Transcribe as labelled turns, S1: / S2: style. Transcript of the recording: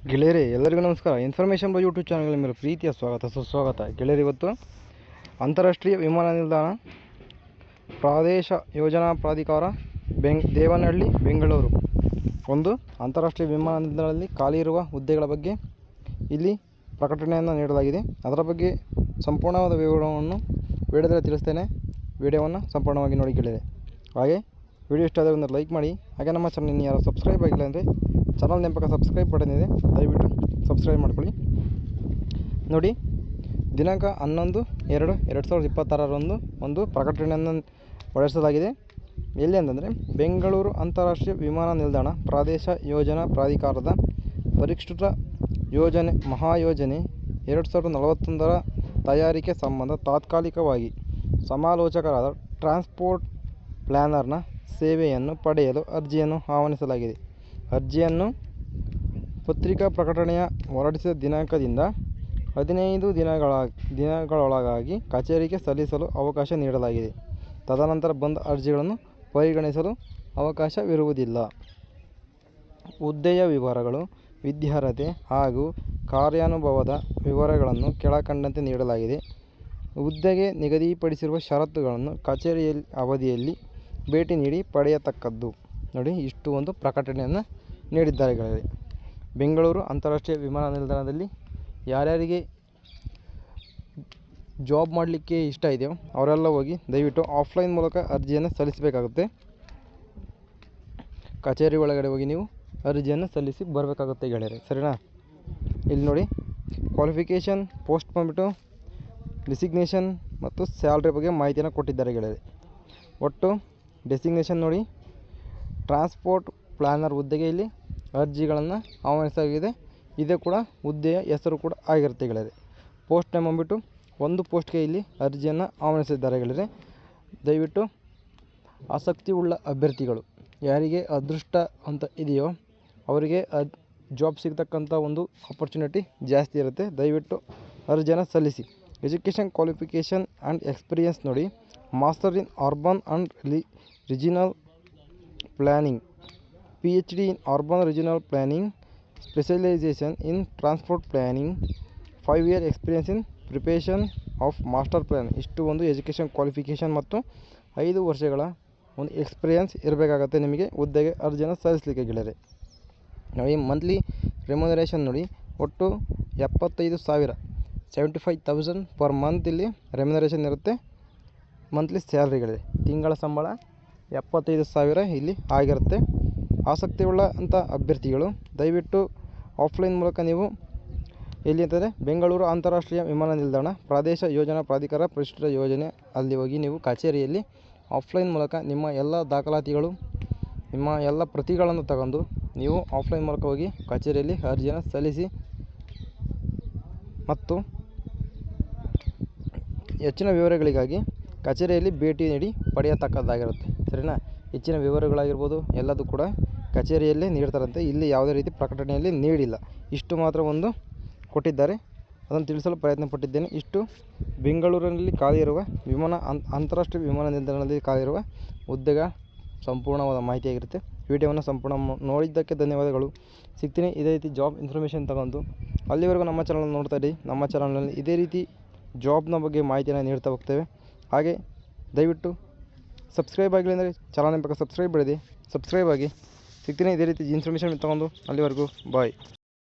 S1: ಗೆಳೆಯರೇ ಎಲ್ಲರಿಗೂ ನಮಸ್ಕಾರ. ಇನ್ಫಾರ್ಮೇಷನ್ ಬೈ ಯೂಟ್ಯೂಬ್ ಚಾನಲ್ ಮೇಲೆ ಪ್ರೀತಿಯ ಸ್ವಾಗತ ಸುಸ್ವಾಗತ. ಗೆಳೆಯರು, ಇವತ್ತು ಅಂತಾರಾಷ್ಟ್ರೀಯ ವಿಮಾನ ನಿಲ್ದಾಣ ಪ್ರದೇಶ ಯೋಜನಾ ಪ್ರಾಧಿಕಾರ ದೇವನಹಳ್ಳಿ ಬೆಂಗಳೂರು ಒಂದು ಅಂತಾರಾಷ್ಟ್ರೀಯ ವಿಮಾನ ನಿಲ್ದಾಣದಲ್ಲಿ ಖಾಲಿ ಇರುವ ಹುದ್ದೆಗಳ ಬಗ್ಗೆ ಇಲ್ಲಿ ಪ್ರಕಟಣೆಯನ್ನು ನೀಡಲಾಗಿದೆ. ಅದರ ಬಗ್ಗೆ ಸಂಪೂರ್ಣವಾದ ವಿವರವನ್ನು ವಿಡಿಯೋದಲ್ಲಿ ತಿಳಿಸ್ತೇನೆ. ವಿಡಿಯೋವನ್ನು ಸಂಪೂರ್ಣವಾಗಿ ನೋಡಿ ಗೆಳೆಯರೆ. ಹಾಗೆ ವಿಡಿಯೋ ಇಷ್ಟ ಆದರೆ ಒಂದು ಲೈಕ್ ಮಾಡಿ. ಹಾಗೆ ನಮ್ಮ ಚಾನಲ್ ಯಾರು ಸಬ್ಸ್ಕ್ರೈಬ್ ಆಗಿಲ್ಲ ಅಂದರೆ ಚಾನಲ್ ನೆಂಪಕ ಸಬ್ಸ್ಕ್ರೈಬ್ ಬಟನ್ ಇದೆ, ದಯವಿಟ್ಟು ಸಬ್ಸ್ಕ್ರೈಬ್ ಮಾಡ್ಕೊಳ್ಳಿ. ನೋಡಿ, ದಿನಾಂಕ 11/2/2026 ಒಂದು ಪ್ರಕಟಣೆಯನ್ನು ಹೊರಡಿಸಲಾಗಿದೆ. ಎಲ್ಲಿ ಅಂತಂದರೆ, ಬೆಂಗಳೂರು ಅಂತಾರಾಷ್ಟ್ರೀಯ ವಿಮಾನ ನಿಲ್ದಾಣ ಪ್ರದೇಶ ಯೋಜನಾ ಪ್ರಾಧಿಕಾರದ ಪರಿಷ್ಕೃತ ಯೋಜನೆ ಮಹಾಯೋಜನೆ 2041ರ ತಯಾರಿಕೆ ಸಂಬಂಧ ತಾತ್ಕಾಲಿಕವಾಗಿ ಸಮಾಲೋಚಕರಾದ ಟ್ರಾನ್ಸ್ಪೋರ್ಟ್ ಪ್ಲ್ಯಾನರ್ನ ಸೇವೆಯನ್ನು ಪಡೆಯಲು ಅರ್ಜಿಯನ್ನು ಆಹ್ವಾನಿಸಲಾಗಿದೆ. ಅರ್ಜಿಯನ್ನು ಪತ್ರಿಕಾ ಪ್ರಕಟಣೆಯ ಹೊರಡಿಸಿದ ದಿನಾಂಕದಿಂದ 15 ದಿನಗಳೊಳಗಾಗಿ ಕಚೇರಿಗೆ ಸಲ್ಲಿಸಲು ಅವಕಾಶ ನೀಡಲಾಗಿದೆ. ತದನಂತರ ಬಂದ ಅರ್ಜಿಗಳನ್ನು ಪರಿಗಣಿಸಲು ಅವಕಾಶವಿರುವುದಿಲ್ಲ. ಹುದ್ದೆಯ ವಿವರಗಳು, ವಿದ್ಯಾರ್ಹತೆ ಹಾಗೂ ಕಾರ್ಯಾನುಭವದ ವಿವರಗಳನ್ನು ಕೆಳಕಂಡಂತೆ ನೀಡಲಾಗಿದೆ. ಹುದ್ದೆಗೆ ನಿಗದಿಪಡಿಸಿರುವ ಷರತ್ತುಗಳನ್ನು ಕಚೇರಿಯಲ್ಲಿ ಅವಧಿಯಲ್ಲಿ ಭೇಟಿ ನೀಡಿ ಪಡೆಯತಕ್ಕದ್ದು. ನೋಡಿ, ಇಷ್ಟು ಒಂದು ಪ್ರಕಟಣೆಯನ್ನು ನೀಡಿದ್ದಾರೆ ಗೆಳೆಯರೆ. ಬೆಂಗಳೂರು ಅಂತಾರಾಷ್ಟ್ರೀಯ ವಿಮಾನ ನಿಲ್ದಾಣದಲ್ಲಿ ಯಾರ್ಯಾರಿಗೆ ಜಾಬ್ ಮಾಡಲಿಕ್ಕೆ ಇಷ್ಟ ಇದೆಯೋ ಅವರೆಲ್ಲ ಹೋಗಿ ದಯವಿಟ್ಟು ಆಫ್ಲೈನ್ ಮೂಲಕ ಅರ್ಜಿಯನ್ನು ಸಲ್ಲಿಸಬೇಕಾಗುತ್ತೆ. ಕಚೇರಿ ಒಳಗಡೆ ಹೋಗಿ ನೀವು ಅರ್ಜಿಯನ್ನು ಸಲ್ಲಿಸಿ ಬರಬೇಕಾಗುತ್ತೆ ಗೆಳೆಯರೆ, ಸರಿನಾ? ಇಲ್ಲಿ ನೋಡಿ, ಕ್ವಾಲಿಫಿಕೇಷನ್, ಪೋಸ್ಟ್ ಬಂದ್ಬಿಟ್ಟು ಡಿಸಿಗ್ನೇಷನ್ ಮತ್ತು ಸ್ಯಾಲ್ರಿ ಬಗ್ಗೆ ಮಾಹಿತಿಯನ್ನು ಕೊಟ್ಟಿದ್ದಾರೆ ಗೆಳೆಯರೆ. ಒಟ್ಟು ಡೆಸಿಗ್ನೇಷನ್ ನೋಡಿ, ಟ್ರಾನ್ಸ್ಪೋರ್ಟ್ ಪ್ಲ್ಯಾನರ್ ಹುದ್ದೆಗೆ ಇಲ್ಲಿ ಅರ್ಜಿಗಳನ್ನು ಆಹ್ವಾನಿಸಲಾಗಿದೆ. ಇದೇ ಕೂಡ ಹುದ್ದೆಯ ಹೆಸರು ಕೂಡ ಆಗಿರುತ್ತೆ ಗೆಳೆಯರೆ. ಪೋಸ್ಟ್ ನೇಮ್ ಬಂದ್ಬಿಟ್ಟು ಒಂದು ಪೋಸ್ಟ್ಗೆ ಇಲ್ಲಿ ಅರ್ಜಿಯನ್ನು ಆಹ್ವಾನಿಸಿದ್ದಾರೆ ಗೆಳೆಯರೆ. ದಯವಿಟ್ಟು ಆಸಕ್ತಿ ಉಳ್ಳ ಅಭ್ಯರ್ಥಿಗಳು ಯಾರಿಗೆ ಅದೃಷ್ಟ ಅಂತ ಇದೆಯೋ ಅವರಿಗೆ ಜಾಬ್ ಸಿಗ್ತಕ್ಕಂಥ ಒಂದು ಆಪರ್ಚುನಿಟಿ ಜಾಸ್ತಿ ಇರುತ್ತೆ. ದಯವಿಟ್ಟು ಅರ್ಜಿಯನ್ನು ಸಲ್ಲಿಸಿ. ಎಜುಕೇಷನ್ ಕ್ವಾಲಿಫಿಕೇಷನ್ ಆ್ಯಂಡ್ ಎಕ್ಸ್ಪೀರಿಯನ್ಸ್ ನೋಡಿ, master in urban and regional planning, PhD in Urban Regional Planning, Specialization in Transport Planning, 5-year experience in Preparation of Master Plan. ಇಷ್ಟು ಒಂದು ಎಜುಕೇಷನ್ ಕ್ವಾಲಿಫಿಕೇಷನ್ ಮತ್ತು 5 ವರ್ಷಗಳ ಒಂದು ಎಕ್ಸ್ಪೀರಿಯನ್ಸ್ ಇರಬೇಕಾಗತ್ತೆ ನಿಮಗೆ ಹುದ್ದೆಗೆ ಅರ್ಜಿಯನ್ನು ಸಲ್ಲಿಸಲಿಕ್ಕೆ ಗೆಳೆಯರೆ. ನೋಡಿ, ಮಂತ್ಲಿ ರೆಮ್ಯುನರೇಷನ್ ನೋಡಿ, ಒಟ್ಟು 75,000 75,000 ಪರ್ ಮಂತ್ ಇಲ್ಲಿ ರೆಮ್ಯುನರೇಷನ್ ಇರುತ್ತೆ. ಮಂತ್ಲಿ ಸ್ಯಾಲ್ರಿಗಳಿದೆ, ತಿಂಗಳ ಸಂಬಳ 75,000 ಇಲ್ಲಿ ಆಗಿರುತ್ತೆ. ಆಸಕ್ತಿ ಉಳ್ಳ ಅಂಥ ಅಭ್ಯರ್ಥಿಗಳು ದಯವಿಟ್ಟು ಆಫ್ಲೈನ್ ಮೂಲಕ ನೀವು ಎಲ್ಲಿ ಅಂತಂದರೆ ಬೆಂಗಳೂರು ಅಂತಾರಾಷ್ಟ್ರೀಯ ವಿಮಾನ ನಿಲ್ದಾಣ ಪ್ರದೇಶ ಯೋಜನಾ ಪ್ರಾಧಿಕಾರ ಪರಿಷ್ಕೃತ ಯೋಜನೆ ಅಲ್ಲಿ ಹೋಗಿ ನೀವು ಕಚೇರಿಯಲ್ಲಿ ಆಫ್ಲೈನ್ ಮೂಲಕ ನಿಮ್ಮ ಎಲ್ಲ ದಾಖಲಾತಿಗಳು, ನಿಮ್ಮ ಎಲ್ಲ ಪ್ರತಿಗಳನ್ನು ತಗೊಂಡು ನೀವು ಆಫ್ಲೈನ್ ಮೂಲಕ ಹೋಗಿ ಕಚೇರಿಯಲ್ಲಿ ಅರ್ಜಿಯನ್ನು ಸಲ್ಲಿಸಿ ಮತ್ತು ಹೆಚ್ಚಿನ ವಿವರಗಳಿಗಾಗಿ ಕಚೇರಿಯಲ್ಲಿ ಭೇಟಿ ನೀಡಿ ಪಡೆಯತಕ್ಕದ್ದಾಗಿರುತ್ತೆ, ಸರಿನಾ? ಹೆಚ್ಚಿನ ವಿವರಗಳಾಗಿರ್ಬೋದು ಎಲ್ಲದೂ ಕೂಡ ಕಚೇರಿಯಲ್ಲೇ ನೀಡ್ತಾರಂತೆ. ಇಲ್ಲಿ ಯಾವುದೇ ರೀತಿ ಪ್ರಕಟಣೆಯಲ್ಲಿ ನೀಡಿಲ್ಲ. ಇಷ್ಟು ಮಾತ್ರ ಒಂದು ಕೊಟ್ಟಿದ್ದಾರೆ, ಅದನ್ನು ತಿಳಿಸಲು ಪ್ರಯತ್ನ ಪಟ್ಟಿದ್ದೇನೆ. ಇಷ್ಟು ಬೆಂಗಳೂರಿನಲ್ಲಿ ಖಾಲಿ ಇರುವ ಅಂತಾರಾಷ್ಟ್ರೀಯ ವಿಮಾನ ನಿಲ್ದಾಣದಲ್ಲಿ ಖಾಲಿ ಇರುವ ಹುದ್ದೆಗಳ ಸಂಪೂರ್ಣವಾದ ಮಾಹಿತಿಯಾಗಿರುತ್ತೆ. ವಿಡಿಯೋವನ್ನು ಸಂಪೂರ್ಣ ನೋಡಿದ್ದಕ್ಕೆ ಧನ್ಯವಾದಗಳು. ಸಿಗ್ತೀನಿ ಇದೇ ರೀತಿ ಜಾಬ್ ಇನ್ಫಾರ್ಮೇಷನ್ ತಗೊಂಡು. ಅಲ್ಲಿವರೆಗೂ ನಮ್ಮ ಚಾನಲ್ ನೋಡ್ತಾ ಇರಿ. ನಮ್ಮ ಚಾನಲ್ನಲ್ಲಿ ಇದೇ ರೀತಿ ಜಾಬ್ನ ಬಗ್ಗೆ ಮಾಹಿತಿಯನ್ನು ನೀಡ್ತಾ ಹೋಗ್ತೇವೆ. ಹಾಗೆ ದಯವಿಟ್ಟು ಸಬ್ಸ್ಕ್ರೈಬ್ ಆಗಿಲ್ಲ ಅಂದರೆ ಚಾನಲ್ ಬಗ್ಗೆ ಸಬ್ಸ್ಕ್ರೈಬ್ ಆಗಿ. ಸಿಗ್ತೀನಿ ಇದೇ ರೀತಿ ಇನ್ಫಾರ್ಮೇಷನ್ ತಗೊಂಡು. ಅಲ್ಲಿವರೆಗೂ ಬಾಯ್.